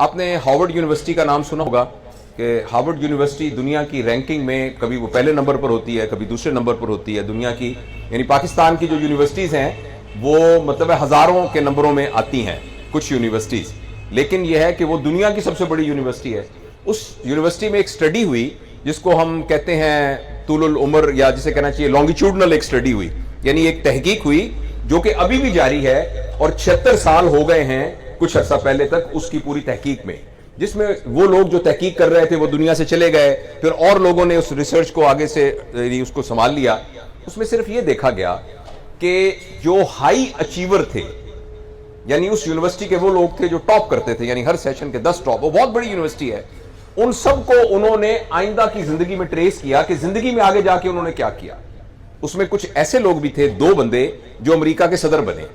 آپ نے Harvard university کا نام سنا ہوگا کہ ہارورڈ یونیورسٹی دنیا کی رینکنگ میں کبھی وہ پہلے نمبر پر ہوتی ہے، کبھی دوسرے نمبر پر ہوتی ہے دنیا کی، یعنی پاکستان کی جو یونیورسٹیز ہیں وہ مطلب ہزاروں کے نمبروں میں آتی ہیں کچھ یونیورسٹیز، لیکن یہ ہے کہ وہ دنیا کی سب سے بڑی یونیورسٹی ہے۔ اس یونیورسٹی میں ایک سٹڈی ہوئی جس کو ہم کہتے ہیں طول العمر، یا جسے کہنا چاہیے لانگیٹیوڈنل ایک سٹڈی ہوئی، یعنی ایک تحقیق ہوئی جو کہ ابھی بھی جاری ہے، اور 76 سال ہو گئے ہیں کچھ عرصہ پہلے تک اس کی پوری تحقیق میں، جس میں وہ لوگ جو تحقیق کر رہے تھے وہ دنیا سے چلے گئے، پھر اور لوگوں نے اس ریسرچ کو آگے سے اس کو سنبھال لیا۔ اس میں صرف یہ دیکھا گیا کہ جو ہائی اچیور تھے، یعنی اس یونیورسٹی کے وہ لوگ تھے جو ٹاپ کرتے تھے، یعنی ہر سیشن کے 10 ٹاپ، وہ بہت بڑی یونیورسٹی ہے، ان سب کو انہوں نے آئندہ کی زندگی میں ٹریس کیا کہ زندگی میں آگے جا کے انہوں نے کیا کیا۔ اس میں کچھ ایسے لوگ بھی تھے، 2 بندے جو امریکہ کے صدر بنے،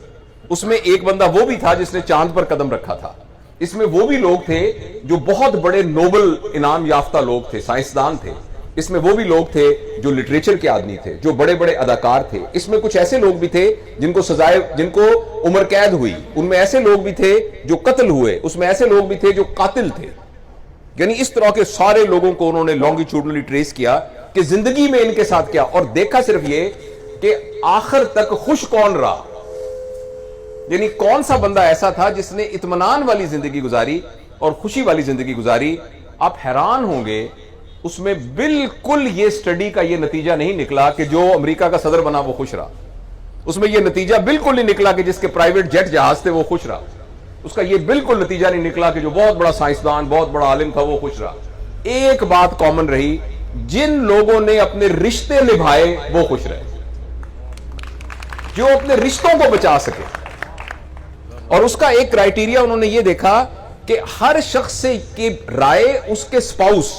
اس میں ایک بندہ وہ بھی تھا جس نے چاند پر قدم رکھا تھا، اس میں وہ بھی لوگ تھے جو بہت بڑے نوبل انعام یافتہ لوگ تھے، سائنسدان تھے، اس میں وہ بھی لوگ تھے جو لٹریچر کے آدمی تھے، جو بڑے بڑے اداکار تھے، اس میں کچھ ایسے لوگ بھی تھے جن کو سزائے، جن کو عمر قید ہوئی، ان میں ایسے لوگ بھی تھے جو قتل ہوئے، اس میں ایسے لوگ بھی تھے جو قاتل تھے، یعنی اس طرح کے سارے لوگوں کو انہوں نے لانگیٹیوڈنلی ٹریس کیا کہ زندگی میں ان کے ساتھ کیا، اور دیکھا صرف یہ کہ آخر تک خوش کون رہا، یعنی کون سا بندہ ایسا تھا جس نے اطمینان والی زندگی گزاری اور خوشی والی زندگی گزاری۔ آپ حیران ہوں گے، اس میں بالکل یہ سٹڈی کا یہ نتیجہ نہیں نکلا کہ جو امریکہ کا صدر بنا وہ خوش رہا، اس میں یہ نتیجہ بالکل نہیں نکلا کہ جس کے پرائیویٹ جیٹ جہاز تھے وہ خوش رہا، اس کا یہ بالکل نتیجہ نہیں نکلا کہ جو بہت بڑا سائنسدان، بہت بڑا عالم تھا وہ خوش رہا۔ ایک بات کامن رہی، جن لوگوں نے اپنے رشتے نبھائے وہ خوش رہے، جو اپنے رشتوں کو بچا سکے، اور اس کا ایک کرائیٹیریا انہوں نے یہ دیکھا کہ ہر شخص سے کی رائے اس کے سپاؤس،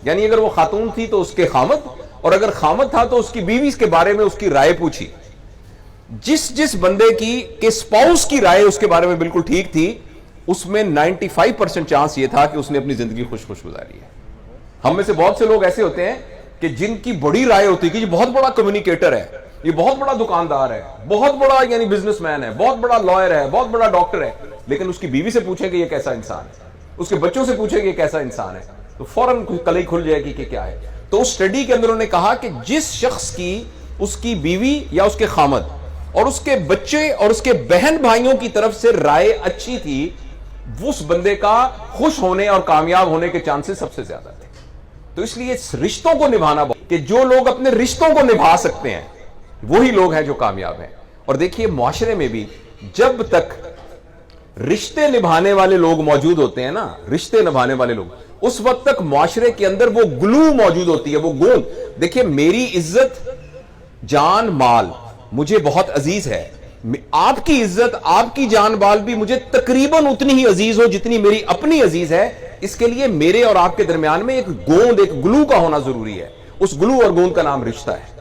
یعنی اگر وہ خاتون تھی تو اس کے خامد، اور اگر خامد تھا تو اس کی بیوی کے بارے میں اس کی رائے پوچھی۔ جس بندے کی کہ سپاؤس کی رائے اس کے بارے میں بالکل ٹھیک تھی، اس میں 95% چانس یہ تھا کہ اس نے اپنی زندگی خوش گزاری ہے۔ ہم میں سے بہت سے لوگ ایسے ہوتے ہیں کہ جن کی بڑی رائے ہوتی ہے کہ یہ بہت بڑا کمیونیکیٹر ہے، یہ بہت بڑا دکاندار ہے، بہت بڑا یعنی بزنس مین ہے، بہت بڑا لائر ہے، بہت بڑا ڈاکٹر ہے، لیکن اس کی بیوی سے پوچھیں کہ یہ کیسا انسان ہے، اس کے بچوں سے پوچھیں کہ یہ کیسا انسان ہے، تو فوراً کلئی کھل جائے گی کہ کیا ہے۔ تو اس اسٹڈی کے اندر انہوں نے کہا کہ جس شخص کی اس کی بیوی یا اس کے خامد اور اس کے بچے اور اس کے بہن بھائیوں کی طرف سے رائے اچھی تھی، اس بندے کا خوش ہونے اور کامیاب ہونے کے چانسز سب سے زیادہ تھے۔ تو اس لیے رشتوں کو نبھانا کہ جو لوگ اپنے رشتوں کو نبھا سکتے ہیں وہی لوگ ہیں جو کامیاب ہیں۔ اور دیکھیے معاشرے میں بھی جب تک رشتے نبھانے والے لوگ موجود ہوتے ہیں نا، رشتے نبھانے والے لوگ، اس وقت تک معاشرے کے اندر وہ گلو موجود ہوتی ہے، وہ گوند۔ دیکھیے میری عزت، جان مال مجھے بہت عزیز ہے، آپ کی عزت، آپ کی جان مال بھی مجھے تقریباً اتنی ہی عزیز ہو جتنی میری اپنی عزیز ہے۔ اس کے لیے میرے اور آپ کے درمیان میں ایک گوند، ایک گلو کا ہونا ضروری ہے۔ اس گلو اور گوند کا نام رشتہ ہے۔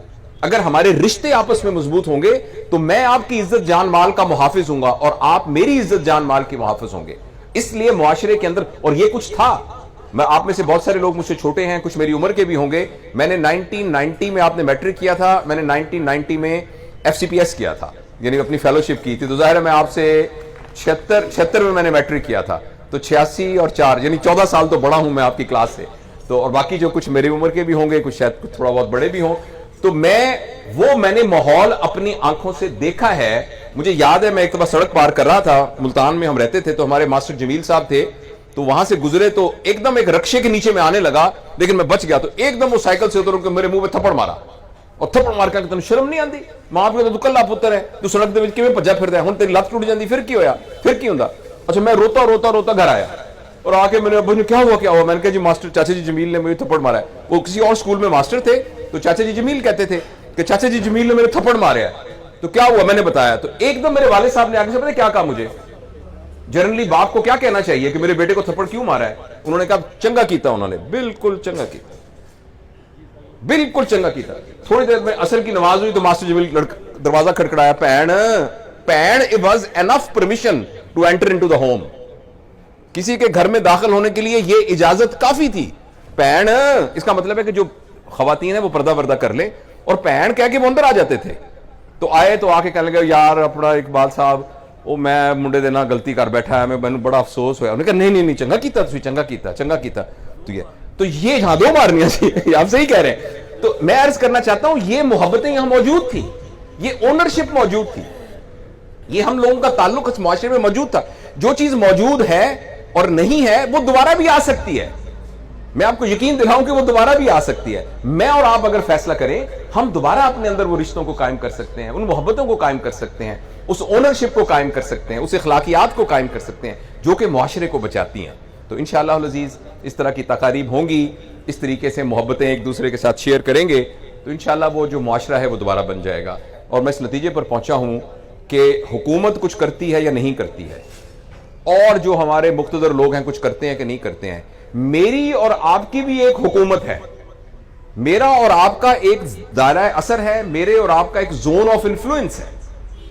اگر ہمارے رشتے آپس میں مضبوط ہوں گے تو میں آپ کی عزت جان مال کا محافظ ہوں گا اور آپ میری عزت جان مال کی محافظ ہوں گے۔ اس لیے معاشرے کے اندر، اور یہ کچھ تھا، میں آپ میں سے بہت سارے لوگ مجھ سے چھوٹے ہیں، کچھ میری عمر کے بھی ہوں گے، میں نے 1990 میں، آپ نے میٹرک کیا تھا، میں نے 1990 میں FCPS کیا تھا، یعنی اپنی فیلوشپ کی تھی، تو ظاہر ہے میں آپ سے 76 میں نے میٹرک کیا تھا، تو 86 اور 4 یعنی 14 سال تو بڑا ہوں میں آپ کی کلاس سے، تو اور باقی جو کچھ میری عمر کے بھی ہوں گے، کچھ شاید کچھ تھوڑا بہت بڑے بھی ہوں، تو میں نے ماحول اپنی آنکھوں سے دیکھا ہے۔ مجھے یاد ہے میں ایک دفعہ سڑک پار کر رہا تھا، ملتان میں ہم رہتے تھے، تو ہمارے ماسٹر جمیل صاحب تھے، تو وہاں سے گزرے تو ایک دم ایک رکشے کے نیچے میں آنے لگا، لیکن میں بچ گیا، تو ایک دم وہ سائیکل سے اتر کے میرے منہ پہ تھپڑ مارا، اور تھپڑ مار کے تمہیں شرم نہیں آتی؟ ماں پیو تو کلا پتر ہے، تو سڑک دے وچ کیویں بھجا پھردا ہے، ہن تیری لت ٹوٹ جاندی، پھر کی ہویا، پھر کی ہوندا؟ اچھا میں روتا گھر آیا، اور آ کے میرے ابو نے کیا ہوا؟ میں نے کہا جی ماسٹر چاچا جی جمیل نے مجھے تھپڑ مارا ہے۔ وہ کسی اور اسکول میں ماسٹر تھے، تو چاچا جی جمیل کہتے تھے کہ چاچا جی جمیل نے میرے تھپڑ مارے ہے، تو کیا ہوا؟ میں نے بتایا، تو ایک دم میرے والد صاحب نے آگے سے پتہ کیا کہا مجھے؟ جنرلی باپ کو کیا کہنا چاہیے کہ میرے بیٹے کو تھپڑ کیوں مارا ہے؟ انہوں نے کہا چنگا کیتا، انہوں نے بالکل چنگا کیتا، بالکل چنگا کیتا۔ تھوڑی دیر میں عصر کی نماز ہوئی تو ماسٹر جمیل دروازہ کھڑکڑایا، pain it was enough permission to enter into the home، کسی کے گھر میں داخل ہونے کے لیے یہ اجازت کافی تھی۔ پین اس کا مطلب ہے کہ جو خواتین ہیں وہ پردہ وردہ کر لیں، اور پین کہہ کے وہ اندر آ جاتے تھے۔ تو آئے تو آ کے کہنے لگے، یار اپنا اقبال صاحب وہ میں منڈے دے نال غلطی کر بیٹھا ہے, میں بڑا افسوس ہویا. انہوں نے کہا نہیں نہیں نہیں, چنگا کیتا تسی, چنگا کیتا. تو یہ یہاں دو مارنیاں سی, آپ صحیح کہہ رہے ہیں. تو میں عرض کرنا چاہتا ہوں یہ محبتیں یہاں موجود تھی, یہ اونرشپ موجود تھی, یہ ہم لوگوں کا تعلق اس معاشرے میں موجود تھا. جو چیز موجود ہے اور نہیں ہے وہ دوبارہ بھی آ سکتی ہے. میں آپ کو یقین دلاؤں کہ وہ دوبارہ بھی آ سکتی ہے. میں اور آپ اگر فیصلہ کریں, ہم دوبارہ اپنے اندر وہ رشتوں کو قائم کر سکتے ہیں, ان محبتوں کو قائم کر سکتے ہیں, اس اونرشپ کو قائم کر سکتے ہیں, اس اخلاقیات کو قائم کر سکتے ہیں جو کہ معاشرے کو بچاتی ہیں. تو انشاءاللہ العزیز اس طرح کی تقاریب ہوں گی, اس طریقے سے محبتیں ایک دوسرے کے ساتھ شیئر کریں گے تو انشاءاللہ وہ جو معاشرہ ہے وہ دوبارہ بن جائے گا. اور میں اس نتیجے پر پہنچا ہوں کہ حکومت کچھ کرتی ہے یا نہیں کرتی ہے, اور جو ہمارے مقتدر لوگ ہیں کچھ کرتے ہیں کہ نہیں کرتے ہیں. میری اور آپ کی بھی ایک حکومت ہے, میرا اور آپ کا ایک دائرہ اثر ہے, میرے اور آپ کا ایک زون آف انفلوئنس ہے.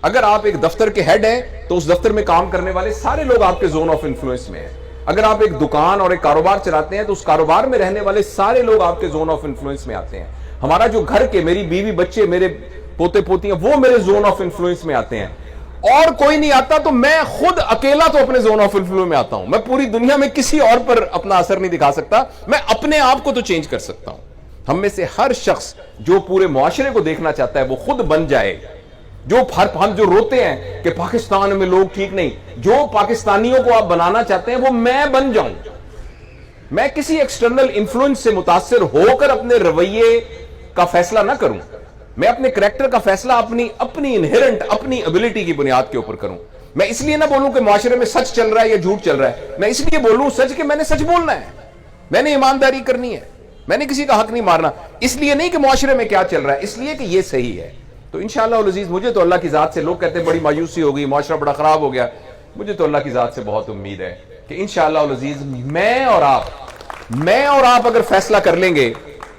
اگر آپ ایک دفتر کے ہیڈ ہیں تو اس دفتر میں کام کرنے والے سارے لوگ آپ کے زون آف انفلوئنس میں ہیں. اگر آپ ایک دکان اور ایک کاروبار چلاتے ہیں تو اس کاروبار میں رہنے والے سارے لوگ آپ کے زون آف انفلوئنس میں آتے ہیں. ہمارا جو گھر کے, میری بیوی بچے, میرے پوتے پوتیاں, وہ میرے زون آف انفلوئنس میں آتے ہیں. اور کوئی نہیں آتا تو میں خود اکیلا تو اپنے زون آف انفلوئنس میں آتا ہوں. میں پوری دنیا میں کسی اور پر اپنا اثر نہیں دکھا سکتا, میں اپنے آپ کو تو چینج کر سکتا ہوں. ہم میں سے ہر شخص جو پورے معاشرے کو دیکھنا چاہتا ہے وہ خود بن جائے. ہم جو روتے ہیں کہ پاکستان میں لوگ ٹھیک نہیں, جو پاکستانیوں کو آپ بنانا چاہتے ہیں وہ میں بن جاؤں. میں کسی ایکسٹرنل انفلوئنس سے متاثر ہو کر اپنے رویے کا فیصلہ نہ کروں. میں اپنے کریکٹر کا فیصلہ اپنی انہیرنٹ, اپنی ایبلٹی کی بنیاد کے اوپر کروں. میں اس لیے نہ بولوں کہ معاشرے میں سچ چل رہا ہے یا جھوٹ چل رہا ہے, میں اس لیے بولوں سچ کہ میں نے سچ بولنا ہے, میں نے ایمانداری کرنی ہے, میں نے کسی کا حق نہیں مارنا. اس لیے نہیں کہ معاشرے میں کیا چل رہا ہے, اس لیے کہ یہ صحیح ہے. تو انشاءاللہ العزیز مجھے تو اللہ کی ذات سے, لوگ کہتے ہیں بڑی مایوسی ہو گئی, معاشرہ بڑا خراب ہو گیا, مجھے تو اللہ کی ذات سے بہت امید ہے کہ انشاءاللہ العزیز میں اور آپ اگر فیصلہ کر لیں گے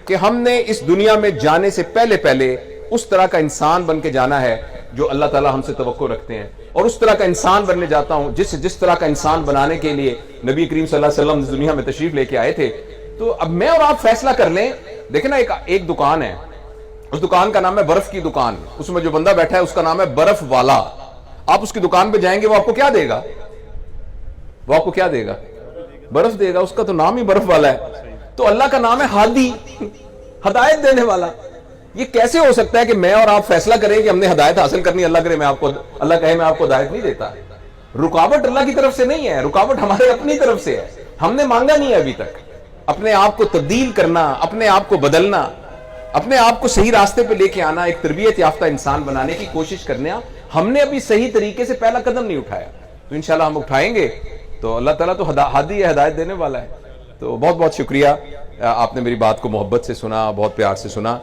کہ ہم نے اس دنیا میں جانے سے پہلے اس طرح کا انسان بن کے جانا ہے جو اللہ تعالی ہم سے توقع رکھتے ہیں, اور اس طرح کا انسان بننے جاتا ہوں جس طرح کا انسان بنانے کے لیے نبی کریم صلی اللہ علیہ وسلم دنیا میں تشریف لے کے آئے تھے. تو اب میں اور آپ فیصلہ کر لیں. دیکھیں نا, ایک دکان ہے, اس دکان کا نام ہے برف کی دکان, اس میں جو بندہ بیٹھا ہے اس کا نام ہے برف والا. آپ اس کی دکان پہ جائیں گے, وہ آپ کو کیا دے گا؟ برف دے گا. اس کا تو نام ہی برف والا ہے. تو اللہ کا نام ہے ہادی, ہدایت دینے والا. یہ کیسے ہو سکتا ہے کہ میں اور آپ فیصلہ کریں کہ ہم نے ہدایت حاصل کرنی, اللہ کہے میں آپ کو ہدایت نہیں دیتا. رکاوٹ اللہ کی طرف سے نہیں ہے, رکاوٹ ہمارے اپنی طرف سے ہے. ہم نے مانگا نہیں ہے ابھی تک. اپنے آپ کو تبدیل کرنا, اپنے آپ کو بدلنا, اپنے آپ کو صحیح راستے پہ لے کے آنا, ایک تربیت یافتہ انسان بنانے کی کوشش کرنا, ہم نے ابھی صحیح طریقے سے پہلا قدم نہیں اٹھایا. تو انشاءاللہ ہم اٹھائیں گے تو اللہ تعالیٰ تو ہادی ہے, ہدایت دینے والا ہے. تو بہت بہت شکریہ, آپ نے میری بات کو محبت سے سنا, بہت پیار سے سنا.